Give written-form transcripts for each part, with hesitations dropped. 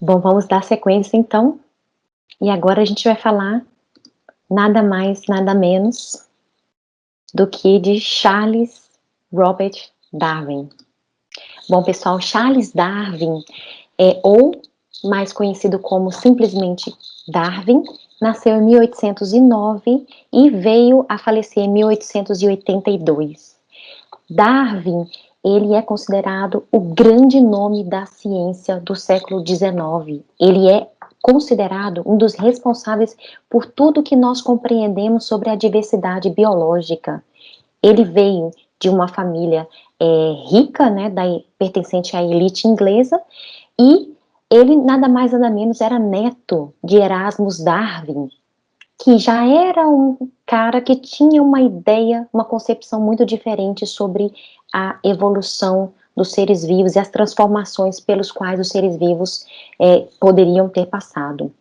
Bom, vamos dar sequência então. E agora a gente vai falar nada mais, nada menos do que de Charles Robert Darwin. Bom, pessoal, Charles Darwin ou mais conhecido como simplesmente Darwin, nasceu em 1809 e veio a falecer em 1882. Darwin, ele é considerado o grande nome da ciência do século XIX. Ele é considerado um dos responsáveis por tudo que nós compreendemos sobre a diversidade biológica. Ele veio de uma família rica, né, pertencente à elite inglesa, e ele nada mais nada menos era neto de Erasmus Darwin, que já era um cara que tinha uma ideia, uma concepção muito diferente sobre a evolução dos seres vivos e as transformações pelos quais os seres vivos poderiam ter passado.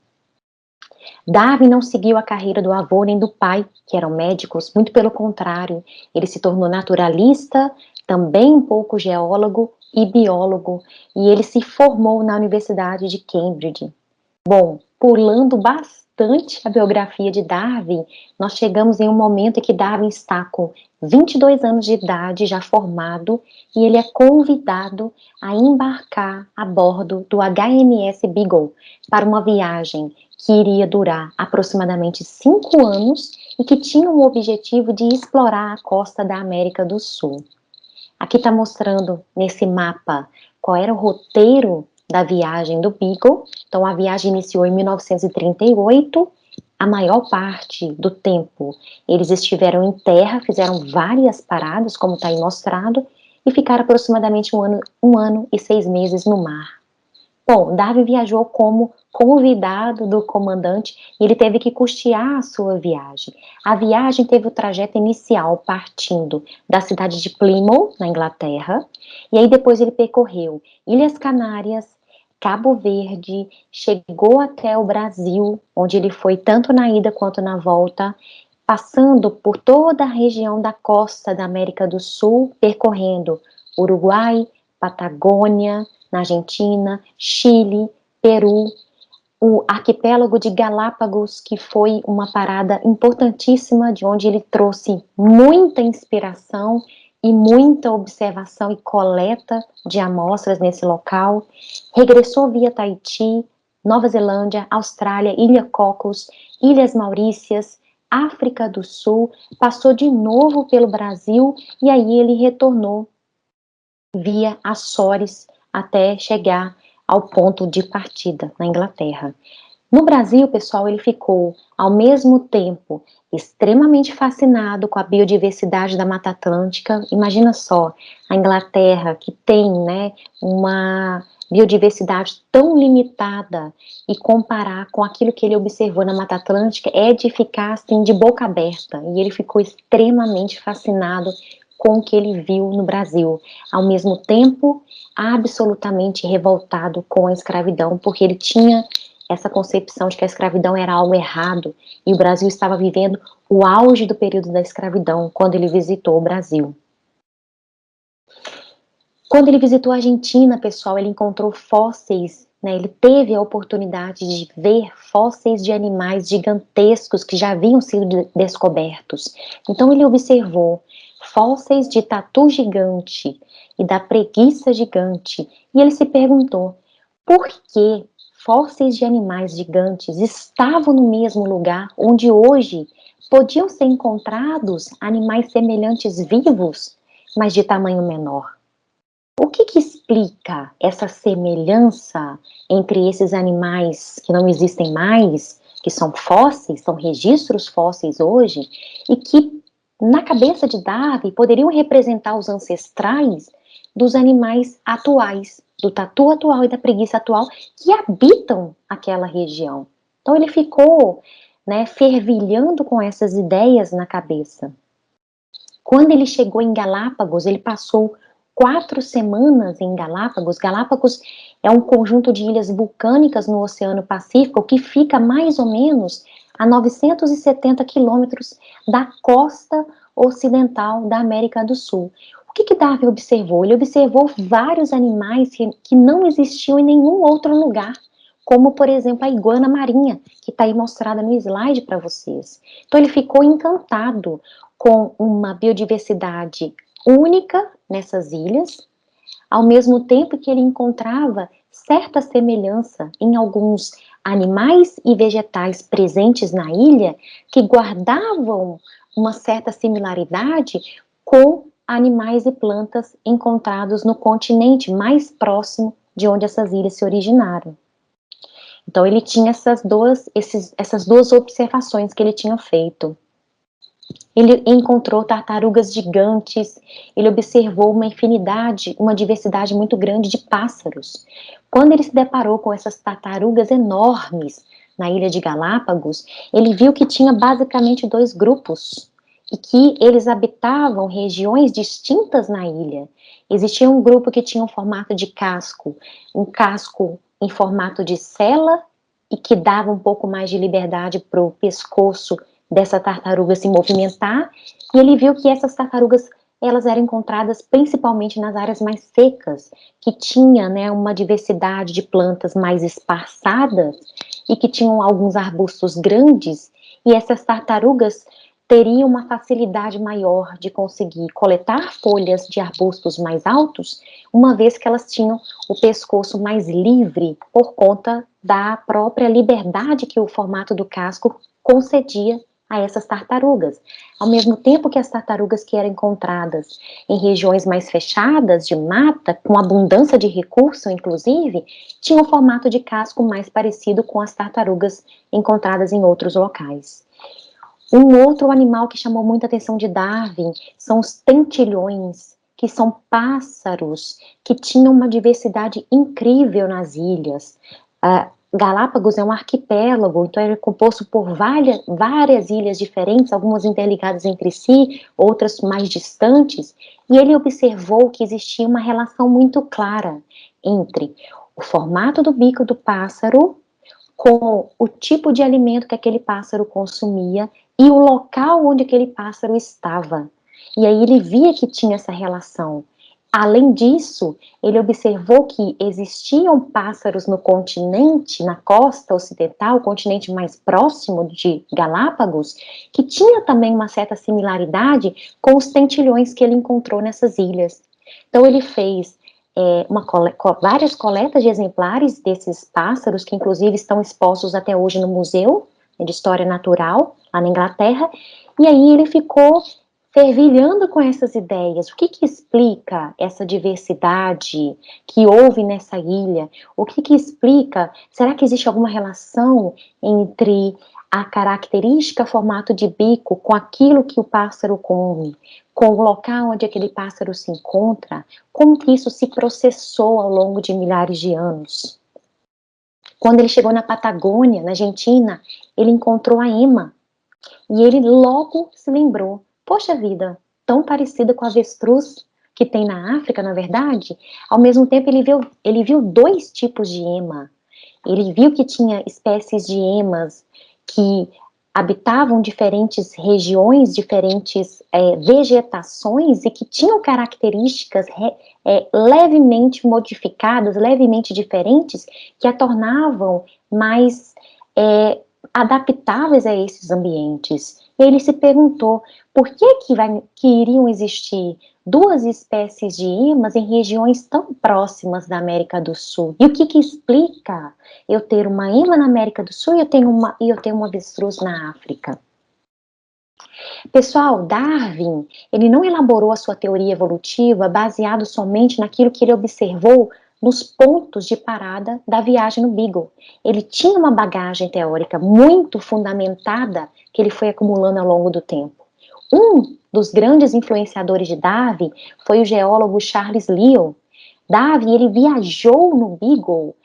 Darwin não seguiu a carreira do avô nem do pai, que eram médicos, muito pelo contrário, ele se tornou naturalista, também um pouco geólogo e biólogo, e ele se formou na Universidade de Cambridge. Bom, pulando bastante a biografia de Darwin, nós chegamos em um momento em que Darwin está com 22 anos de idade, já formado, e ele é convidado a embarcar a bordo do HMS Beagle para uma viagem que iria durar aproximadamente 5 anos e que tinha o objetivo de explorar a costa da América do Sul. Aqui está mostrando nesse mapa qual era o roteiro da viagem do Beagle. Então a viagem iniciou em 1938, a maior parte do tempo eles estiveram em terra, fizeram várias paradas, como está aí mostrado, e ficaram aproximadamente um ano e 6 meses no mar. Bom, Darwin viajou como convidado do comandante e ele teve que custear a sua viagem. A viagem teve o trajeto inicial partindo da cidade de Plymouth, na Inglaterra, e aí depois ele percorreu Ilhas Canárias, Cabo Verde, chegou até o Brasil, onde ele foi tanto na ida quanto na volta, passando por toda a região da costa da América do Sul, percorrendo Uruguai, Patagônia, na Argentina, Chile, Peru, o arquipélago de Galápagos, que foi uma parada importantíssima, de onde ele trouxe muita inspiração e muita observação e coleta de amostras nesse local, regressou via Tahiti, Nova Zelândia, Austrália, Ilha Cocos, Ilhas Maurícias, África do Sul, passou de novo pelo Brasil e aí ele retornou via Açores até chegar ao ponto de partida na Inglaterra. No Brasil, pessoal, ele ficou ao mesmo tempo extremamente fascinado com a biodiversidade da Mata Atlântica. Imagina só, a Inglaterra que tem, né, uma biodiversidade tão limitada e comparar com aquilo que ele observou na Mata Atlântica é de ficar assim de boca aberta. E ele ficou extremamente fascinado com o que ele viu no Brasil, ao mesmo tempo absolutamente revoltado com a escravidão, porque ele tinha essa concepção de que a escravidão era algo errado, e o Brasil estava vivendo o auge do período da escravidão, quando ele visitou o Brasil. Quando ele visitou a Argentina, pessoal, ele encontrou fósseis, né, ele teve a oportunidade de ver fósseis de animais gigantescos que já haviam sido descobertos. Então ele observou fósseis de tatu gigante e da preguiça gigante, e ele se perguntou por que fósseis de animais gigantes estavam no mesmo lugar onde hoje podiam ser encontrados animais semelhantes vivos, mas de tamanho menor. O que explica essa semelhança entre esses animais que não existem mais, que são fósseis, são registros fósseis hoje, e que na cabeça de Darwin poderiam representar os ancestrais dos animais atuais, do tatu atual e da preguiça atual, que habitam aquela região. Então ele ficou, né, fervilhando com essas ideias na cabeça. Quando ele chegou em Galápagos, ele passou 4 semanas em Galápagos. Galápagos é um conjunto de ilhas vulcânicas no Oceano Pacífico que fica mais ou menos a 970 quilômetros da costa ocidental da América do Sul. O que Darwin observou? Ele observou vários animais que não existiam em nenhum outro lugar, como, por exemplo, a iguana marinha, que está aí mostrada no slide para vocês. Então, ele ficou encantado com uma biodiversidade única nessas ilhas, ao mesmo tempo que ele encontrava certa semelhança em alguns animais e vegetais presentes na ilha, que guardavam uma certa similaridade com animais e plantas encontrados no continente mais próximo de onde essas ilhas se originaram. Então ele tinha essas duas observações que ele tinha feito. Ele encontrou tartarugas gigantes, ele observou uma infinidade, uma diversidade muito grande de pássaros. Quando ele se deparou com essas tartarugas enormes na ilha de Galápagos, ele viu que tinha basicamente dois grupos e que eles habitavam regiões distintas na ilha. Existia um grupo que tinha um formato de casco, um casco em formato de sela e que dava um pouco mais de liberdade para o pescoço dessa tartaruga se movimentar, e ele viu que essas tartarugas, elas eram encontradas principalmente nas áreas mais secas, que tinha, né, uma diversidade de plantas mais esparçadas, e que tinham alguns arbustos grandes, e essas tartarugas teriam uma facilidade maior de conseguir coletar folhas de arbustos mais altos, uma vez que elas tinham o pescoço mais livre, por conta da própria liberdade que o formato do casco concedia a essas tartarugas. Ao mesmo tempo que as tartarugas que eram encontradas em regiões mais fechadas, de mata, com abundância de recurso, inclusive, tinham um formato de casco mais parecido com as tartarugas encontradas em outros locais. Um outro animal que chamou muita atenção de Darwin são os tentilhões, que são pássaros que tinham uma diversidade incrível nas ilhas. Galápagos é um arquipélago, então ele é composto por várias ilhas diferentes, algumas interligadas entre si, outras mais distantes, e ele observou que existia uma relação muito clara entre o formato do bico do pássaro com o tipo de alimento que aquele pássaro consumia e o local onde aquele pássaro estava. E aí ele via que tinha essa relação. Além disso, ele observou que existiam pássaros no continente, na costa ocidental, o continente mais próximo de Galápagos, que tinha também uma certa similaridade com os tentilhões que ele encontrou nessas ilhas. Então ele fez várias coletas de exemplares desses pássaros, que inclusive estão expostos até hoje no Museu de História Natural, lá na Inglaterra, e aí ele ficou fervilhando com essas ideias. O que explica essa diversidade que houve nessa ilha? O que explica? Será que existe alguma relação entre a característica formato de bico com aquilo que o pássaro come, com o local onde aquele pássaro se encontra? Como que isso se processou ao longo de milhares de anos? Quando ele chegou na Patagônia, na Argentina, ele encontrou a ema, e ele logo se lembrou, poxa vida, tão parecida com a avestruz que tem na África, na verdade. Ao mesmo tempo, ele viu dois tipos de ema. Ele viu que tinha espécies de emas que habitavam diferentes regiões, diferentes vegetações, e que tinham características levemente modificadas, levemente diferentes, que a tornavam mais adaptáveis a esses ambientes. E ele se perguntou por que iriam existir duas espécies de emas em regiões tão próximas da América do Sul. E o que explica eu ter uma ema na América do Sul e eu tenho uma avestruz na África? Pessoal, Darwin, ele não elaborou a sua teoria evolutiva baseado somente naquilo que ele observou nos pontos de parada da viagem no Beagle. Ele tinha uma bagagem teórica muito fundamentada que ele foi acumulando ao longo do tempo. Um dos grandes influenciadores de Darwin foi o geólogo Charles Lyell. Darwin, ele viajou no Beagle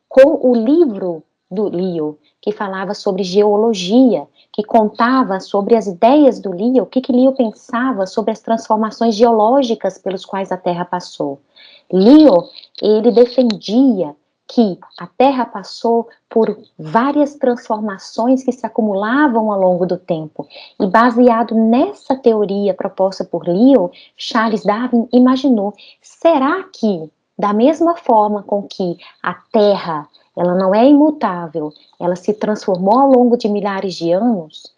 com o livro do Lyell, que falava sobre geologia, que contava sobre as ideias do Lyell, o que Lyell pensava sobre as transformações geológicas pelos quais a Terra passou. Lyell, ele defendia que a Terra passou por várias transformações que se acumulavam ao longo do tempo. E baseado nessa teoria proposta por Lyell, Charles Darwin imaginou, será que, da mesma forma com que a Terra ela não é imutável, ela se transformou ao longo de milhares de anos,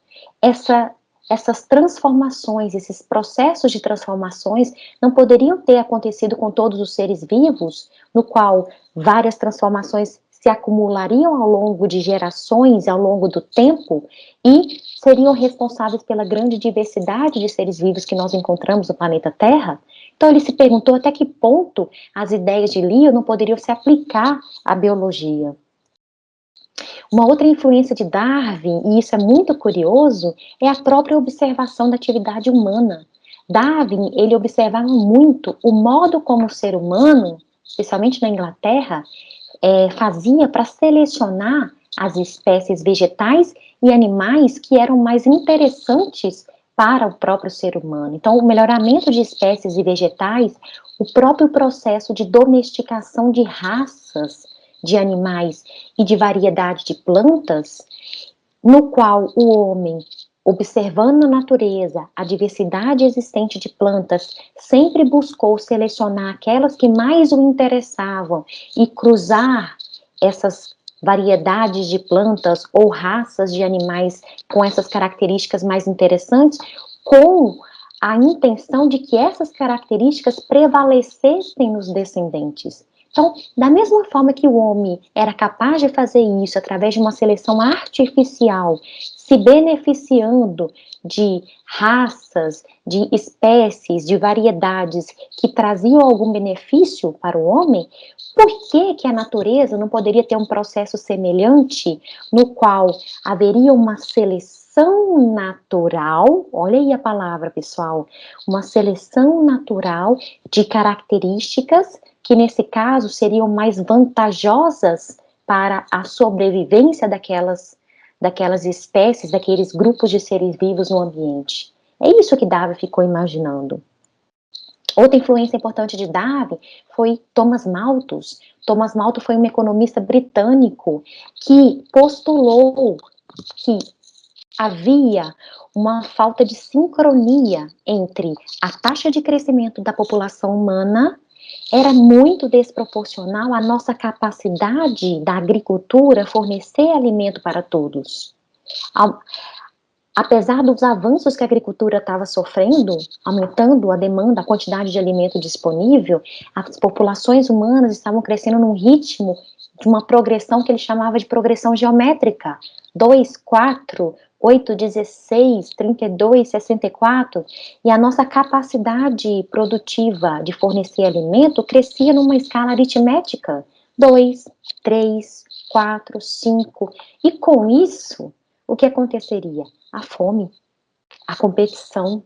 essas transformações, esses processos de transformações não poderiam ter acontecido com todos os seres vivos, no qual várias transformações se acumulariam ao longo de gerações, ao longo do tempo, e seriam responsáveis pela grande diversidade de seres vivos que nós encontramos no planeta Terra? Então ele se perguntou até que ponto as ideias de Leo não poderiam se aplicar à biologia. Uma outra influência de Darwin, e isso é muito curioso, é a própria observação da atividade humana. Darwin, ele observava muito o modo como o ser humano, especialmente na Inglaterra, fazia para selecionar as espécies vegetais e animais que eram mais interessantes para o próprio ser humano. Então, o melhoramento de espécies e vegetais, o próprio processo de domesticação de raças de animais e de variedade de plantas, no qual o homem, observando na natureza a diversidade existente de plantas, sempre buscou selecionar aquelas que mais o interessavam e cruzar essas variedades de plantas ou raças de animais com essas características mais interessantes, com a intenção de que essas características prevalecessem nos descendentes. Então, da mesma forma que o homem era capaz de fazer isso através de uma seleção artificial, se beneficiando de raças, de espécies, de variedades que traziam algum benefício para o homem, por que que a natureza não poderia ter um processo semelhante no qual haveria uma seleção natural, olha aí a palavra, pessoal, uma seleção natural de características que nesse caso seriam mais vantajosas para a sobrevivência daquelas espécies, daqueles grupos de seres vivos no ambiente. É isso que Darwin ficou imaginando. Outra influência importante de Darwin foi Thomas Malthus. Thomas Malthus foi um economista britânico que postulou que havia uma falta de sincronia entre a taxa de crescimento da população humana era muito desproporcional à nossa capacidade da agricultura fornecer alimento para todos. Apesar dos avanços que a agricultura estava sofrendo, aumentando a demanda, a quantidade de alimento disponível, as populações humanas estavam crescendo num ritmo de uma progressão que ele chamava de progressão geométrica. 2, 4, 8, 16, 32, 64, e a nossa capacidade produtiva de fornecer alimento crescia numa escala aritmética. 2, 3, 4, 5, e com isso, o que aconteceria? A fome, a competição,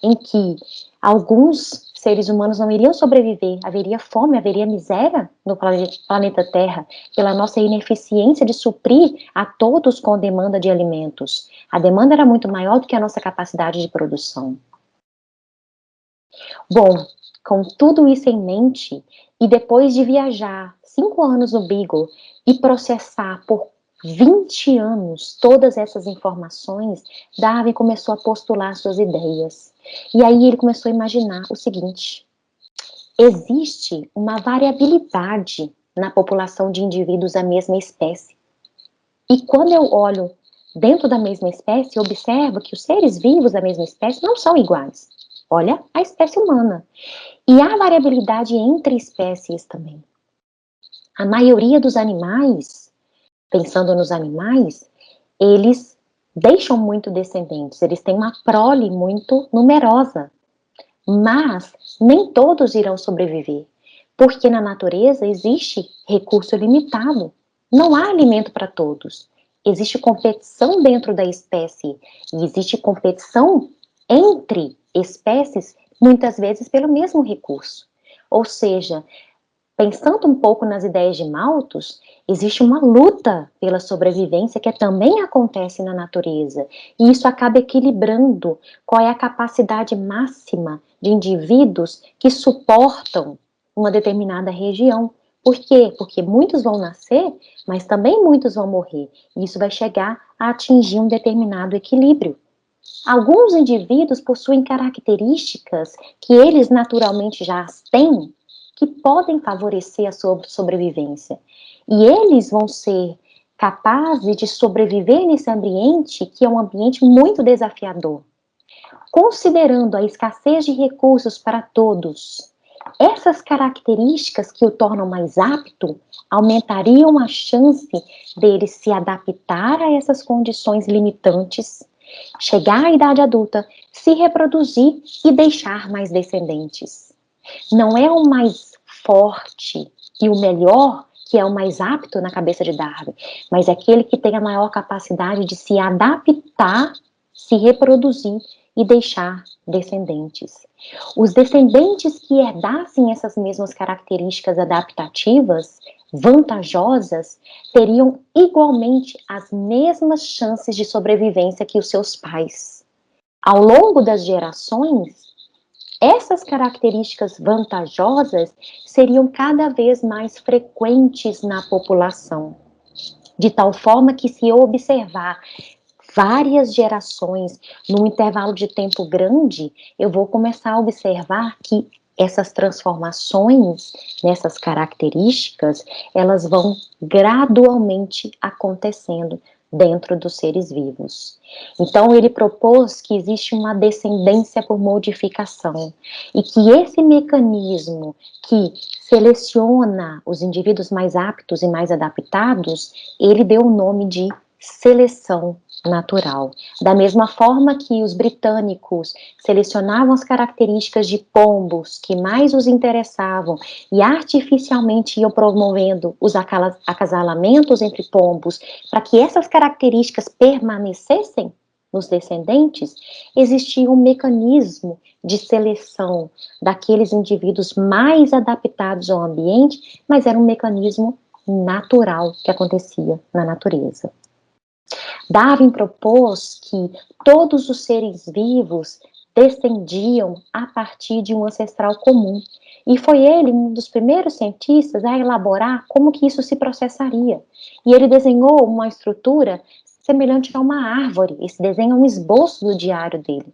em que alguns seres humanos não iriam sobreviver, haveria fome, haveria miséria no planeta Terra, pela nossa ineficiência de suprir a todos com demanda de alimentos. A demanda era muito maior do que a nossa capacidade de produção. Bom, com tudo isso em mente, e depois de viajar 5 anos no Beagle e processar por 20 anos todas essas informações, Darwin começou a postular suas ideias. E aí ele começou a imaginar o seguinte: existe uma variabilidade na população de indivíduos da mesma espécie. E quando eu olho dentro da mesma espécie, eu observo que os seres vivos da mesma espécie não são iguais. Olha a espécie humana. E há variabilidade entre espécies também. A maioria dos animais, pensando nos animais, eles deixam muito descendentes, eles têm uma prole muito numerosa, mas nem todos irão sobreviver, porque na natureza existe recurso limitado, não há alimento para todos, existe competição dentro da espécie, e existe competição entre espécies, muitas vezes pelo mesmo recurso, ou seja, pensando um pouco nas ideias de Malthus, existe uma luta pela sobrevivência que também acontece na natureza, e isso acaba equilibrando qual é a capacidade máxima de indivíduos que suportam uma determinada região. Por quê? Porque muitos vão nascer, mas também muitos vão morrer, e isso vai chegar a atingir um determinado equilíbrio. Alguns indivíduos possuem características que eles naturalmente já têm, que podem favorecer a sua sobrevivência. E eles vão ser capazes de sobreviver nesse ambiente, que é um ambiente muito desafiador. Considerando a escassez de recursos para todos, essas características que o tornam mais apto aumentariam a chance dele se adaptar a essas condições limitantes, chegar à idade adulta, se reproduzir e deixar mais descendentes. Não é o mais forte e o melhor que é o mais apto na cabeça de Darwin, mas é aquele que tem a maior capacidade de se adaptar, se reproduzir e deixar descendentes. Os descendentes que herdassem essas mesmas características adaptativas, vantajosas, teriam igualmente as mesmas chances de sobrevivência que os seus pais. Ao longo das gerações, essas características vantajosas seriam cada vez mais frequentes na população, de tal forma que, se eu observar várias gerações num intervalo de tempo grande, eu vou começar a observar que essas transformações nessas características, elas vão gradualmente acontecendo dentro dos seres vivos. Então, ele propôs que existe uma descendência por modificação e que esse mecanismo que seleciona os indivíduos mais aptos e mais adaptados, ele deu o nome de seleção natural. Da mesma forma que os britânicos selecionavam as características de pombos que mais os interessavam e artificialmente iam promovendo os acasalamentos entre pombos para que essas características permanecessem nos descendentes, existia um mecanismo de seleção daqueles indivíduos mais adaptados ao ambiente, mas era um mecanismo natural que acontecia na natureza. Darwin propôs que todos os seres vivos descendiam a partir de um ancestral comum. E foi ele um dos primeiros cientistas a elaborar como que isso se processaria. E ele desenhou uma estrutura semelhante a uma árvore. Esse desenho é um esboço do diário dele.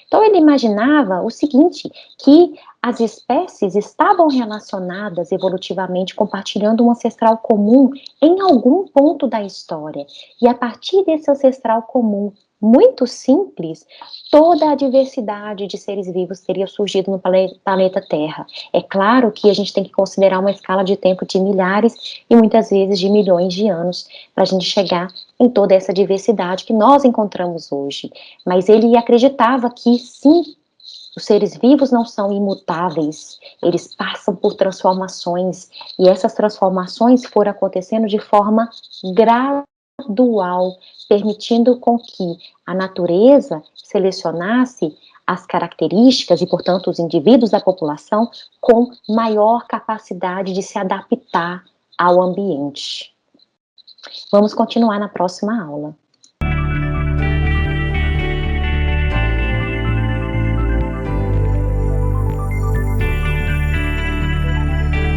Então ele imaginava o seguinte, que as espécies estavam relacionadas evolutivamente, compartilhando um ancestral comum em algum ponto da história. E a partir desse ancestral comum, muito simples, toda a diversidade de seres vivos teria surgido no planeta Terra. É claro que a gente tem que considerar uma escala de tempo de milhares e muitas vezes de milhões de anos para a gente chegar em toda essa diversidade que nós encontramos hoje. Mas ele acreditava que sim, os seres vivos não são imutáveis, eles passam por transformações, e essas transformações foram acontecendo de forma gradual, permitindo com que a natureza selecionasse as características e, portanto, os indivíduos da população com maior capacidade de se adaptar ao ambiente. Vamos continuar na próxima aula.